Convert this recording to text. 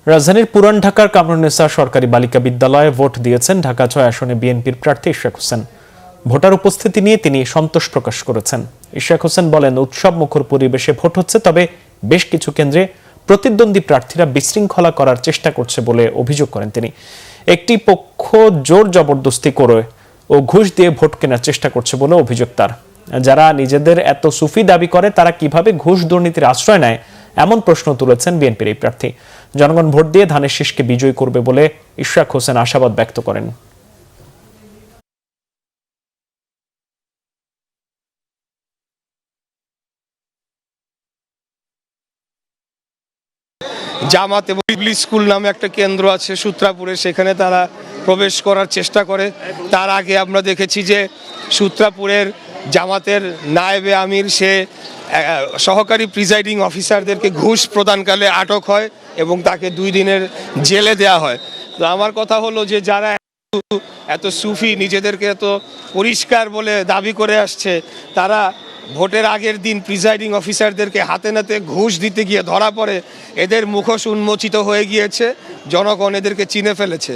রাজধানীর পুরান ঢাকার কামরুন্নেসা সরকারি বালিকা বিদ্যালয়ে ভোট দিয়েছেন ঢাকা ৬ আসনে বিএনপির প্রার্থী ইশরাক হোসেন। ভোটার উপস্থিতি নিয়ে তিনি সন্তোষ প্রকাশ করেছেন। ইশরাক হোসেন বলেন, উৎসব মুখর পরিবেশে ভোট হচ্ছে, তবে বেশ কিছু কেন্দ্রে প্রতিদ্বন্দ্বী প্রার্থীরা বিশৃঙ্খলা করার চেষ্টা করছে বলে অভিযোগ করেন তিনি। একটি পক্ষ জোর জবরদস্তি করে ও ঘুষ দিয়ে ভোট কেনার চেষ্টা করছে বলে অভিযোগ তার। যারা নিজেদের এত সুফি দাবি করে তারা কিভাবে ঘুষ দুর্নীতির আশ্রয় নেয়, এমন প্রশ্ন তুলেছেন বিএনপির এই প্রার্থী। জনগণ ভোট দিয়ে ধানের শীষকে বিজয়ী করবে বলে ইশরাক হোসেন আশাবাদ ব্যক্ত করেন। জামাত এবং ইবলিস স্কুল নামে একটা কেন্দ্র আছে সূত্রাপুরে, সেখানে তারা প্রবেশ করার চেষ্টা করে। তার আগে আমরা দেখেছি যে সূত্রাপুরের জামাতের নায়েবে আমির সে সহকারী প্রিজাইডিং অফিসারদেরকে ঘুষ প্রদানকালে আটক হয় এবং তাকে 2 দিনের জেলে দেয়া হয়। তো আমার কথা হলো যে যারা এত সুফি, নিজেদেরকে এত পরিষ্কার বলে দাবি করে আসছে, তারা ভোটের আগের দিন প্রিজাইডিং অফিসারদেরকে হাতে নাতে ঘুষ দিতে গিয়ে ধরা পড়ে। এদের মুখোশ উন্মোচিত হয়ে গিয়েছে, জনগণ এদেরকে চিনে ফেলেছে।